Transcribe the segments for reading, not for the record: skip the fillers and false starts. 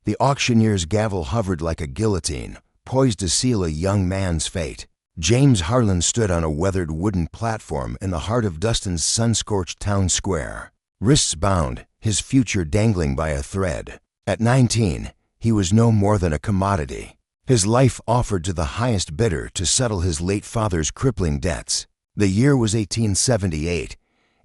The auctioneer's gavel hovered like a guillotine, poised to seal a young man's fate. James Harlan stood on a weathered wooden platform in the heart of Dustin's sun-scorched town square. Wrists bound, his future dangling by a thread. At 19, he was no more than a commodity. His life offered to the highest bidder to settle his late father's crippling debts. The year was 1878,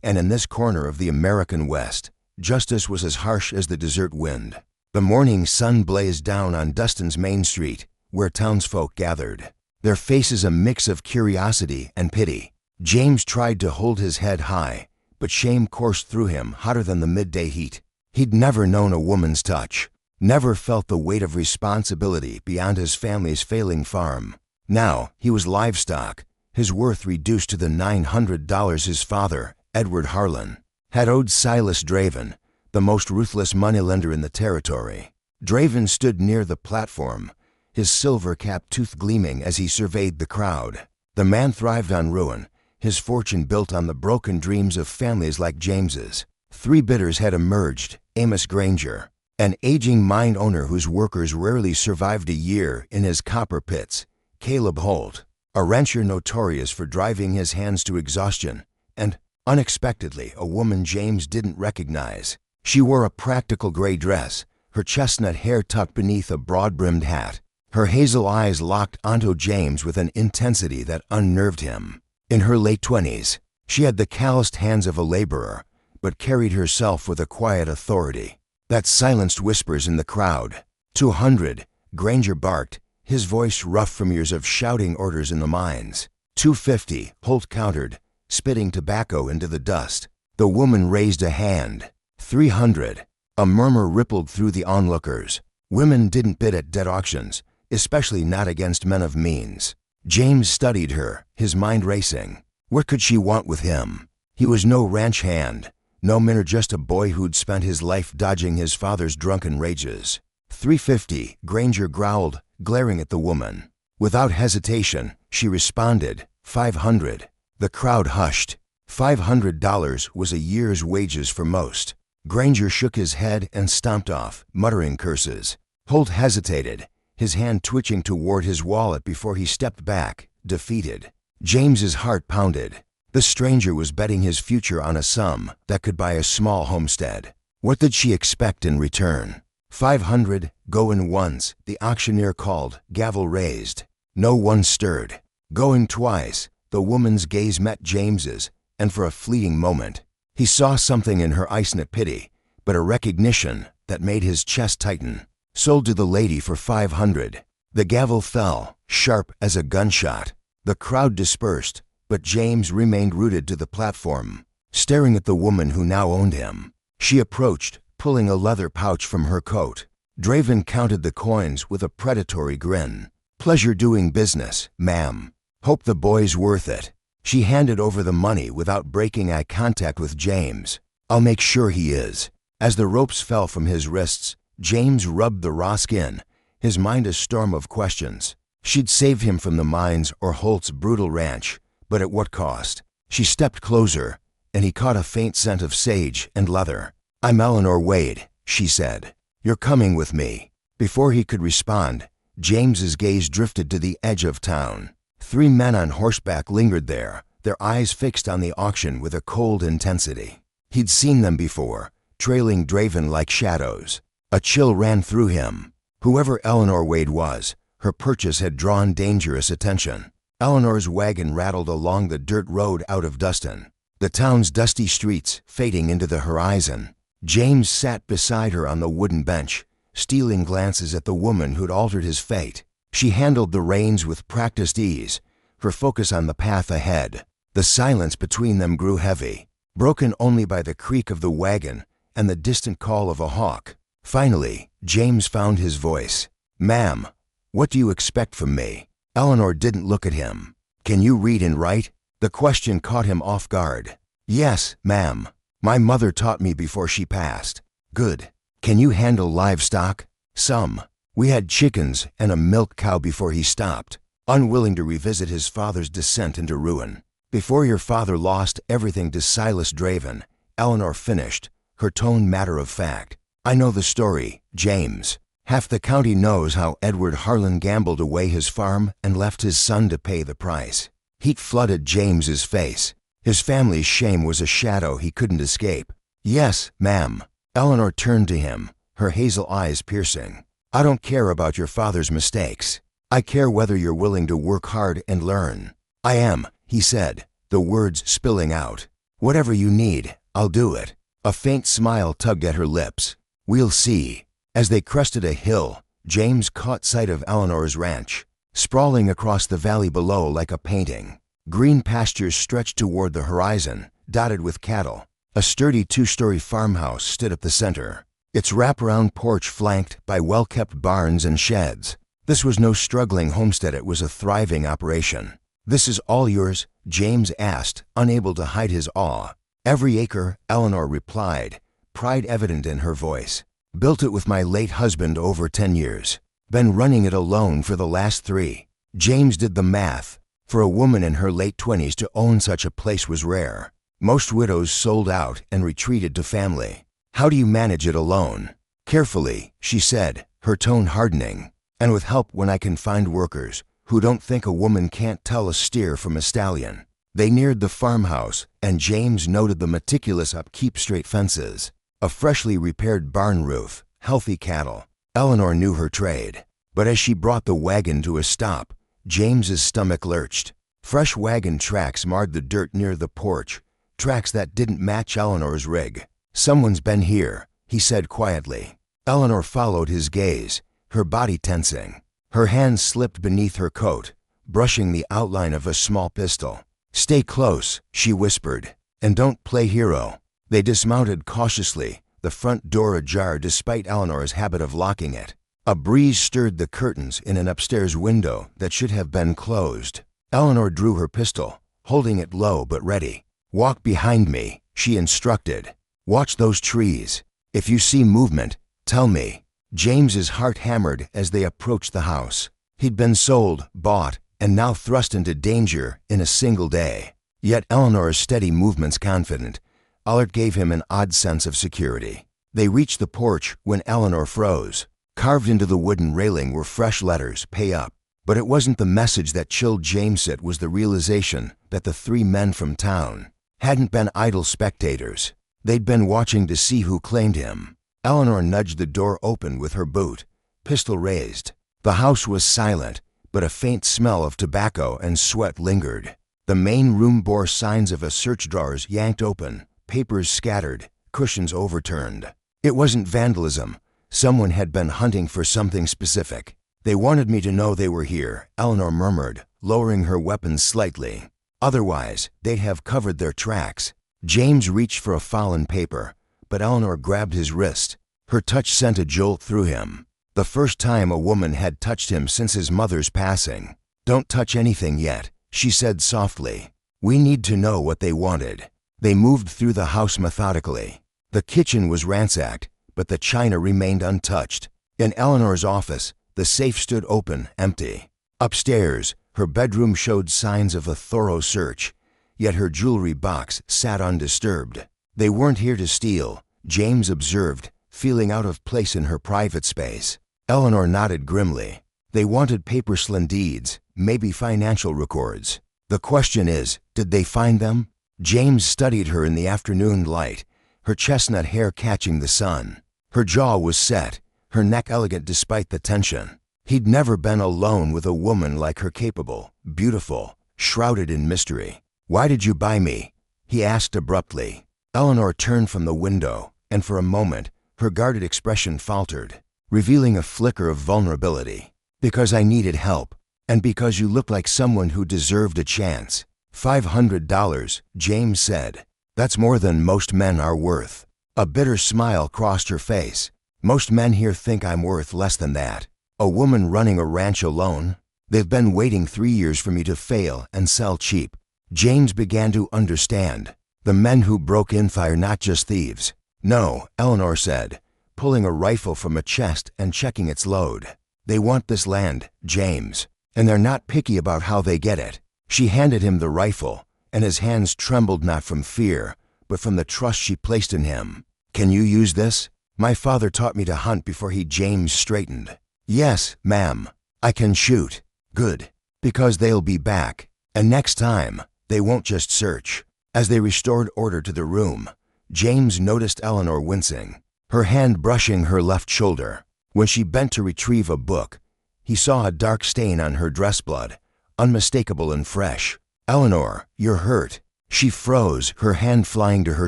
and in this corner of the American West, justice was as harsh as the desert wind. The morning sun blazed down on Dustin's Main Street, where townsfolk gathered, their faces a mix of curiosity and pity. James tried to hold his head high, but shame coursed through him hotter than the midday heat. He'd never known a woman's touch, never felt the weight of responsibility beyond his family's failing farm. Now he was livestock, his worth reduced to the $900 his father, Edward Harlan, had owed Silas Draven, the most ruthless moneylender in the territory. Draven stood near the platform, his silver-capped tooth gleaming as he surveyed the crowd. The man thrived on ruin, his fortune built on the broken dreams of families like James's. 3 bidders had emerged: Amos Granger, an aging mine owner whose workers rarely survived a year in his copper pits; Caleb Holt, a rancher notorious for driving his hands to exhaustion; and, unexpectedly, a woman James didn't recognize. She wore a practical gray dress, her chestnut hair tucked beneath a broad-brimmed hat. Her hazel eyes locked onto James with an intensity that unnerved him. In her late 20s, she had the calloused hands of a laborer, but carried herself with a quiet authority that silenced whispers in the crowd. 200, Granger barked, his voice rough from years of shouting orders in the mines. 250, Holt countered, spitting tobacco into the dust. The woman raised a hand. 300. A murmur rippled through the onlookers. Women didn't bid at dead auctions, especially not against men of means. James studied her, his mind racing. What could she want with him? He was no ranch hand, no miner, just a boy who'd spent his life dodging his father's drunken rages. 350, Granger growled, glaring at the woman. Without hesitation, she responded. 500. The crowd hushed. $500 was a year's wages for most. Granger shook his head and stomped off, muttering curses. Holt hesitated, his hand twitching toward his wallet before he stepped back, defeated. James's heart pounded. The stranger was betting his future on a sum that could buy a small homestead. What did she expect in return? 500, going once, the auctioneer called, gavel raised. No one stirred. Going twice, the woman's gaze met James's, and for a fleeting moment, he saw something in her ice-knit pity, but a recognition that made his chest tighten. Sold to the lady for 500. The gavel fell, sharp as a gunshot. The crowd dispersed, but James remained rooted to the platform, staring at the woman who now owned him. She approached, pulling a leather pouch from her coat. Draven counted the coins with a predatory grin. "Pleasure doing business, ma'am. Hope the boy's worth it." She handed over the money without breaking eye contact with James. "I'll make sure he is." As the ropes fell from his wrists, James rubbed the raw skin, his mind a storm of questions. She'd saved him from the mines or Holt's brutal ranch, but at what cost? She stepped closer, and he caught a faint scent of sage and leather. "I'm Eleanor Wade," she said. "You're coming with me." Before he could respond, James's gaze drifted to the edge of town. 3 men on horseback lingered there, their eyes fixed on the auction with a cold intensity. He'd seen them before, trailing Draven like shadows. A chill ran through him. Whoever Eleanor Wade was, her purchase had drawn dangerous attention. Eleanor's wagon rattled along the dirt road out of Dustin, the town's dusty streets fading into the horizon. James sat beside her on the wooden bench, stealing glances at the woman who'd altered his fate. She handled the reins with practiced ease, her focus on the path ahead. The silence between them grew heavy, broken only by the creak of the wagon and the distant call of a hawk. Finally, James found his voice. "Ma'am, what do you expect from me?" Eleanor didn't look at him. "Can you read and write?" The question caught him off guard. "Yes, ma'am. My mother taught me before she passed." "Good. Can you handle livestock?" "Some. We had chickens and a milk cow before he stopped, unwilling to revisit his father's descent into ruin. Before your father lost everything to Silas Draven," Eleanor finished, her tone matter of fact. "I know the story, James. Half the county knows how Edward Harlan gambled away his farm and left his son to pay the price. Heat flooded James's face. His family's shame was a shadow he couldn't escape. "Yes, ma'am." Eleanor turned to him, her hazel eyes piercing. "I don't care about your father's mistakes. I care whether you're willing to work hard and learn." "I am," he said, the words spilling out. "Whatever you need, I'll do it." A faint smile tugged at her lips. "We'll see." As they crested a hill, James caught sight of Eleanor's ranch, sprawling across the valley below like a painting. Green pastures stretched toward the horizon, dotted with cattle. A sturdy two-story farmhouse stood at the center, its wraparound porch flanked by well-kept barns and sheds. This was no struggling homestead, it was a thriving operation. "This is all yours?" James asked, unable to hide his awe. "Every acre," Eleanor replied, pride evident in her voice. "Built it with my late husband over 10 years. Been running it alone for the last 3. James did the math. For a woman in her late 20s to own such a place was rare. Most widows sold out and retreated to family. "How do you manage it alone?" "Carefully," she said, her tone hardening. "And with help when I can find workers who don't think a woman can't tell a steer from a stallion." They neared the farmhouse, and James noted the meticulous upkeep, straight fences, a freshly repaired barn roof, healthy cattle. Eleanor knew her trade. But as she brought the wagon to a stop, James's stomach lurched. Fresh wagon tracks marred the dirt near the porch, tracks that didn't match Eleanor's rig. "Someone's been here," he said quietly. Eleanor followed his gaze, her body tensing. Her hand slipped beneath her coat, brushing the outline of a small pistol. "Stay close," she whispered, "and don't play hero." They dismounted cautiously, the front door ajar despite Eleanor's habit of locking it. A breeze stirred the curtains in an upstairs window that should have been closed. Eleanor drew her pistol, holding it low but ready. "Walk behind me," she instructed. "Watch those trees. If you see movement, tell me." James's heart hammered as they approached the house. He'd been sold, bought, and now thrust into danger in a single day. Yet Eleanor's steady movements confident. Allard gave him an odd sense of security. They reached the porch when Eleanor froze. Carved into the wooden railing were fresh letters, "Pay up." But it wasn't the message that chilled James, it was the realization that the 3 men from town hadn't been idle spectators. They'd been watching to see who claimed him. Eleanor nudged the door open with her boot, pistol raised. The house was silent, but a faint smell of tobacco and sweat lingered. The main room bore signs of a search, drawers yanked open, papers scattered, cushions overturned. It wasn't vandalism. Someone had been hunting for something specific. "They wanted me to know they were here," Eleanor murmured, lowering her weapon slightly. "Otherwise, they'd have covered their tracks." James reached for a fallen paper, but Eleanor grabbed his wrist. Her touch sent a jolt through him. The first time a woman had touched him since his mother's passing. "Don't touch anything yet," she said softly. "We need to know what they wanted." They moved through the house methodically. The kitchen was ransacked, but the china remained untouched. In Eleanor's office, the safe stood open, empty. Upstairs, her bedroom showed signs of a thorough search, yet her jewelry box sat undisturbed. They weren't here to steal, James observed, feeling out of place in her private space. Eleanor nodded grimly. They wanted paper-slim deeds, maybe financial records. "The question is, did they find them?" James studied her in the afternoon light, her chestnut hair catching the sun. Her jaw was set, her neck elegant despite the tension. He'd never been alone with a woman like her, capable, beautiful, shrouded in mystery. "Why did you buy me?" he asked abruptly. Eleanor turned from the window, and for a moment, her guarded expression faltered, revealing a flicker of vulnerability. "Because I needed help, and because you looked like someone who deserved a chance." $500, James said. "That's more than most men are worth." A bitter smile crossed her face. "Most men here think I'm worth less than that. A woman running a ranch alone? They've been waiting 3 years for me to fail and sell cheap." James began to understand. The men who broke in are not just thieves. "No," Eleanor said, pulling a rifle from a chest and checking its load. "They want this land, James, and they're not picky about how they get it." She handed him the rifle, and his hands trembled not from fear, but from the trust she placed in him. "Can you use this?" My father taught me to hunt before he. James straightened. Yes, ma'am. I can shoot. Good. Because they'll be back. And next time, they won't just search. As they restored order to the room, James noticed Eleanor wincing, her hand brushing her left shoulder. When she bent to retrieve a book, he saw a dark stain on her dress blood, unmistakable and fresh. Eleanor, you're hurt. She froze, her hand flying to her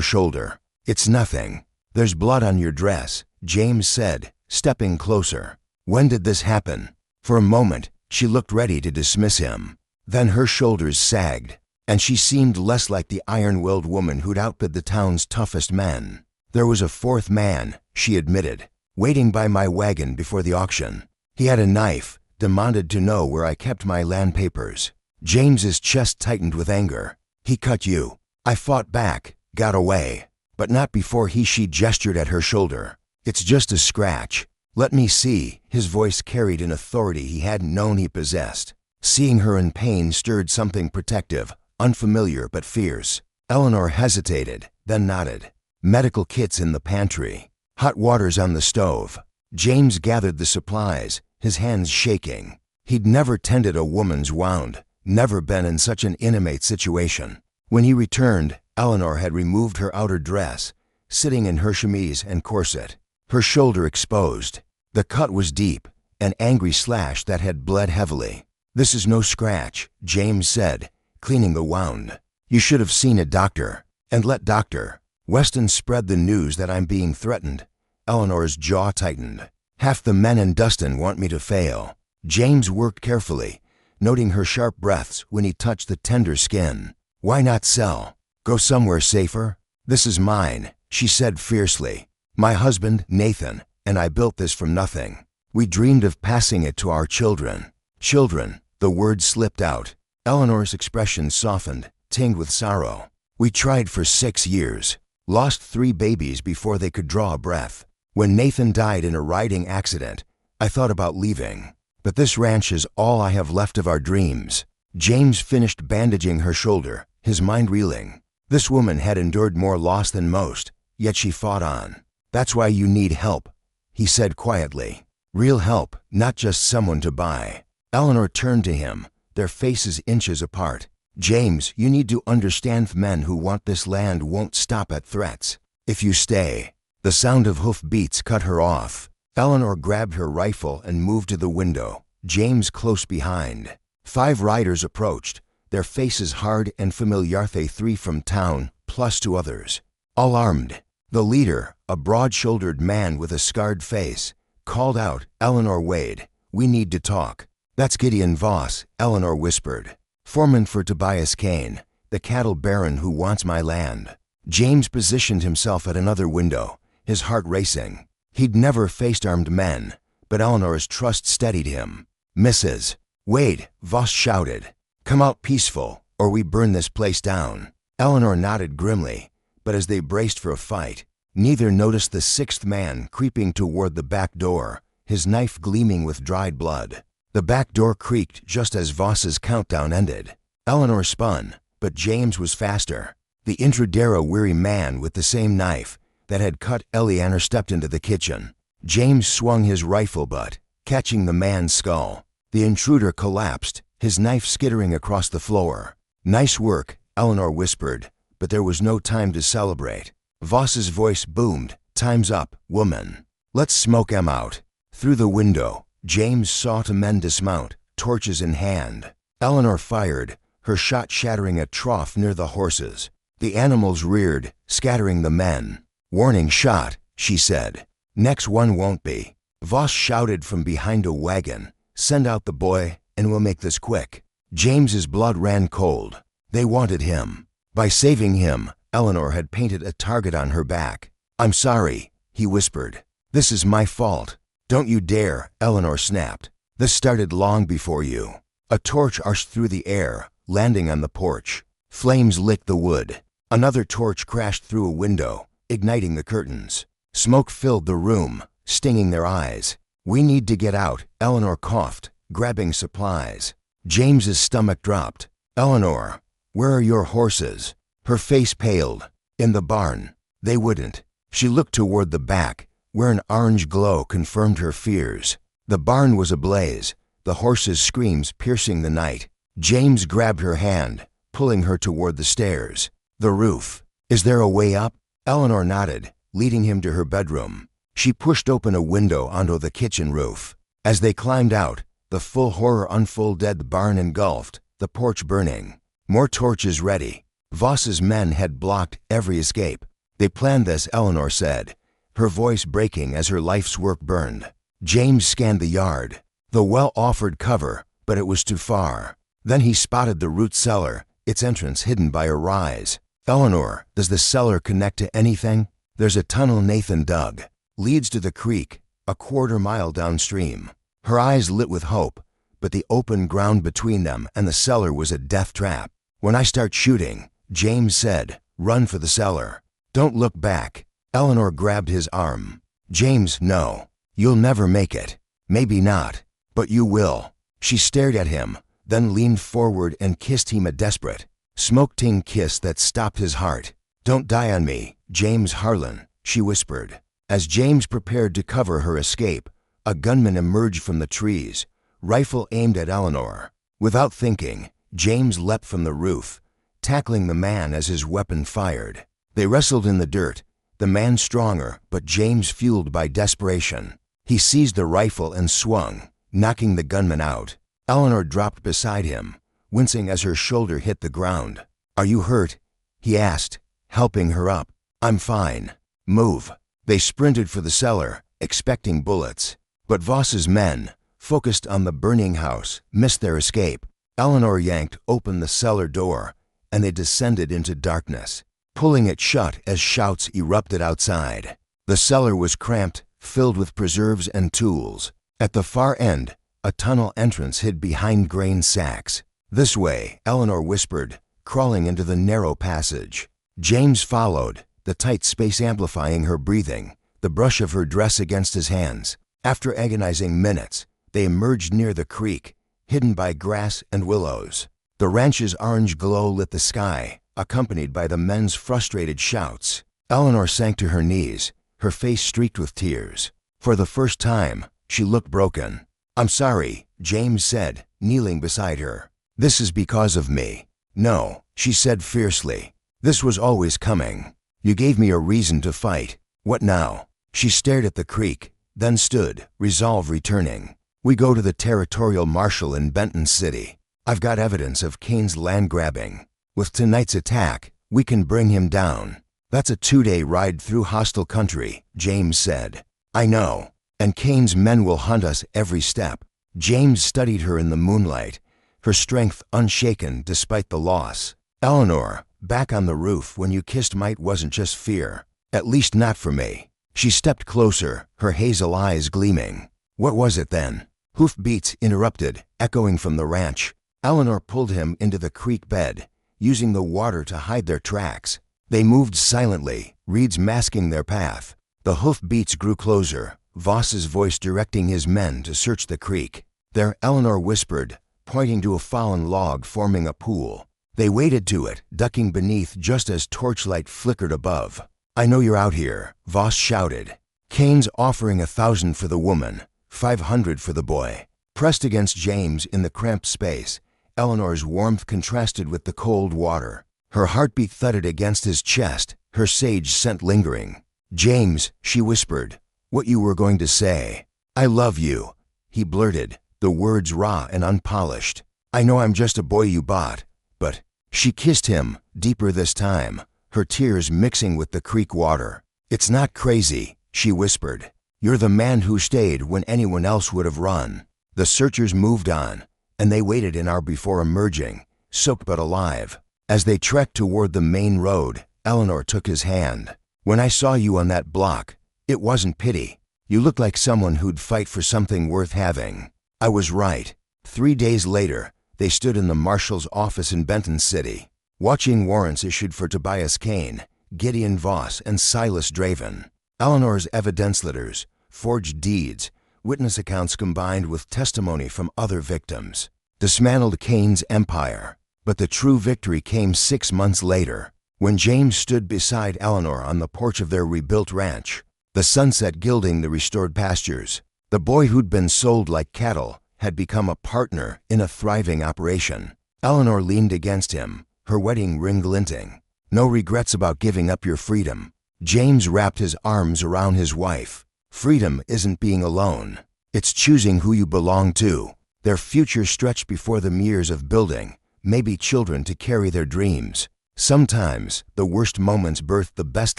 shoulder. It's nothing. There's blood on your dress, James said, stepping closer. When did this happen? For a moment, she looked ready to dismiss him. Then her shoulders sagged, and she seemed less like the iron-willed woman who'd outbid the town's toughest men. There was a fourth man, she admitted, waiting by my wagon before the auction. He had a knife, demanded to know where I kept my land papers. James's chest tightened with anger. He cut you. I fought back, got away. But not before she gestured at her shoulder. It's just a scratch. Let me see. His voice carried an authority he hadn't known he possessed. Seeing her in pain stirred something protective, unfamiliar but fierce. Eleanor hesitated, then nodded. Medical kits in the pantry. Hot water's on the stove. James gathered the supplies, his hands shaking. He'd never tended a woman's wound, never been in such an intimate situation. When he returned, Eleanor had removed her outer dress, sitting in her chemise and corset, her shoulder exposed. The cut was deep, an angry slash that had bled heavily. This is no scratch, James said, cleaning the wound. You should have seen a doctor. And let Dr. Weston spread the news that I'm being threatened. Eleanor's jaw tightened. Half the men in Dustin want me to fail. James worked carefully, noting her sharp breaths when he touched the tender skin. Why not sell? Go somewhere safer? This is mine, she said fiercely. My husband, Nathan, and I built this from nothing. We dreamed of passing it to our children. Children, the word slipped out. Eleanor's expression softened, tinged with sorrow. We tried for 6 years, lost 3 babies before they could draw a breath. When Nathan died in a riding accident, I thought about leaving. But this ranch is all I have left of our dreams. James finished bandaging her shoulder, his mind reeling. This woman had endured more loss than most, yet she fought on. That's why you need help, he said quietly. Real help, not just someone to buy. Eleanor turned to him, their faces inches apart. James, you need to understand, men who want this land won't stop at threats. If you stay. The sound of hoof beats cut her off. Eleanor grabbed her rifle and moved to the window, James close behind. 5 riders approached, their faces hard and familiar. 3 from town, plus 2 others. All armed. The leader, a broad-shouldered man with a scarred face, called out, Eleanor Wade, we need to talk. That's Gideon Voss, Eleanor whispered. Foreman for Tobias Kane, the cattle baron who wants my land. James positioned himself at another window, his heart racing. He'd never faced armed men, but Eleanor's trust steadied him. Mrs. Wade, Voss shouted. Come out peaceful, or we burn this place down. Eleanor nodded grimly, but as they braced for a fight, neither noticed the 6th man creeping toward the back door, his knife gleaming with dried blood. The back door creaked just as Voss's countdown ended. Eleanor spun, but James was faster. The Intradera-weary man with the same knife that had cut Eleanor stepped into the kitchen. James swung his rifle butt, catching the man's skull. The intruder collapsed, his knife skittering across the floor. Nice work, Eleanor whispered, but there was no time to celebrate. Voss's voice boomed, time's up, woman. Let's smoke 'em out. Through the window, James saw 2 men dismount, torches in hand. Eleanor fired, her shot shattering a trough near the horses. The animals reared, scattering the men. Warning shot, she said. Next one won't be. Voss shouted from behind a wagon. Send out the boy, and we'll make this quick. James's blood ran cold. They wanted him. By saving him, Eleanor had painted a target on her back. I'm sorry, he whispered. This is my fault. Don't you dare, Eleanor snapped. This started long before you. A torch arched through the air, landing on the porch. Flames licked the wood. Another torch crashed through a window, igniting the curtains. Smoke filled the room, stinging their eyes. We need to get out, Eleanor coughed, grabbing supplies. James's stomach dropped. Eleanor, where are your horses? Her face paled. In the barn. They wouldn't. She looked toward the back, where an orange glow confirmed her fears. The barn was ablaze, the horses' screams piercing the night. James grabbed her hand, pulling her toward the stairs. The roof. Is there a way up? Eleanor nodded, leading him to her bedroom. She pushed open a window onto the kitchen roof. As they climbed out, the full horror unfolded, the barn engulfed, the porch burning. More torches ready. Voss's men had blocked every escape. They planned this, Eleanor said, her voice breaking as her life's work burned. James scanned the yard. The well offered cover, but it was too far. Then he spotted the root cellar, its entrance hidden by a rise. Eleanor, does the cellar connect to anything? There's a tunnel Nathan dug. Leads to the creek, a quarter-mile downstream. Her eyes lit with hope, but the open ground between them and the cellar was a death trap. When I start shooting, James said, run for the cellar. Don't look back. Eleanor grabbed his arm. James, no. You'll never make it. Maybe not, but you will. She stared at him, then leaned forward and kissed him, a desperate, smoke-tinged kiss that stopped his heart. Don't die on me, James Harlan, she whispered. As James prepared to cover her escape, a gunman emerged from the trees, rifle aimed at Eleanor. Without thinking, James leapt from the roof, tackling the man as his weapon fired. They wrestled in the dirt, the man stronger, but James fueled by desperation. He seized the rifle and swung, knocking the gunman out. Eleanor dropped beside him, wincing as her shoulder hit the ground. Are you hurt? He asked, helping her up. I'm fine. Move. They sprinted for the cellar, expecting bullets. But Voss's men, focused on the burning house, missed their escape. Eleanor yanked open the cellar door, and they descended into darkness, pulling it shut as shouts erupted outside. The cellar was cramped, filled with preserves and tools. At the far end, a tunnel entrance hid behind grain sacks. This way, Eleanor whispered, crawling into the narrow passage. James followed, the tight space amplifying her breathing, the brush of her dress against his hands. After agonizing minutes, they emerged near the creek, hidden by grass and willows. The ranch's orange glow lit the sky, accompanied by the men's frustrated shouts. Eleanor sank to her knees, her face streaked with tears. For the first time, she looked broken. I'm sorry, James said, kneeling beside her. This is because of me. No, she said fiercely. This was always coming. You gave me a reason to fight. What now? She stared at the creek, then stood, resolve returning. We go to the territorial marshal in Benton City. I've got evidence of Kane's land grabbing. With tonight's attack, we can bring him down. That's a 2-day ride through hostile country, James said. I know, and Kane's men will hunt us every step. James studied her in the moonlight, her strength unshaken despite the loss. Eleanor, back on the roof when you kissed might wasn't just fear. At least not for me. She stepped closer, her hazel eyes gleaming. What was it then? Hoofbeats interrupted, echoing from the ranch. Eleanor pulled him into the creek bed, using the water to hide their tracks. They moved silently, reeds masking their path. The hoofbeats grew closer, Voss's voice directing his men to search the creek. There, Eleanor whispered, pointing to a fallen log forming a pool. They waded to it, ducking beneath just as torchlight flickered above. I know you're out here, Voss shouted. Kane's offering 1,000 for the woman, 500 for the boy. Pressed against James in the cramped space, Eleanor's warmth contrasted with the cold water. Her heartbeat thudded against his chest, her sage scent lingering. James, she whispered, what you were going to say. I love you, he blurted, the words raw and unpolished. I know I'm just a boy you bought, but... She kissed him, deeper this time, her tears mixing with the creek water. It's not crazy, she whispered. You're the man who stayed when anyone else would have run. The searchers moved on, and they waited an hour before emerging, soaked but alive. As they trekked toward the main road, Eleanor took his hand. When I saw you on that block, it wasn't pity. You looked like someone who'd fight for something worth having. I was right. 3 days later, they stood in the marshal's office in Benton City, watching warrants issued for Tobias Kane, Gideon Voss, and Silas Draven. Eleanor's evidence letters, forged deeds, witness accounts combined with testimony from other victims, dismantled Kane's empire. But the true victory came 6 months later, when James stood beside Eleanor on the porch of their rebuilt ranch. the sunset gilding the restored pastures. The boy who'd been sold like cattle had become a partner in a thriving operation. Eleanor leaned against him, her wedding ring glinting. No regrets about giving up your freedom. James wrapped his arms around his wife. Freedom isn't being alone. It's choosing who you belong to. Their future stretched before them, years of building, maybe children to carry their dreams. Sometimes the worst moments birthed the best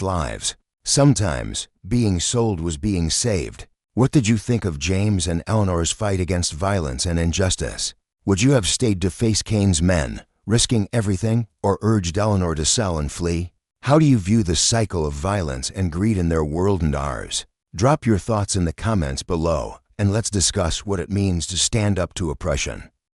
lives. Sometimes being sold was being saved. What did you think of James and Eleanor's fight against violence and injustice? Would you have stayed to face Cain's men, risking everything, or urged Eleanor to sell and flee? How do you view the cycle of violence and greed in their world and ours? Drop your thoughts in the comments below, and let's discuss what it means to stand up to oppression.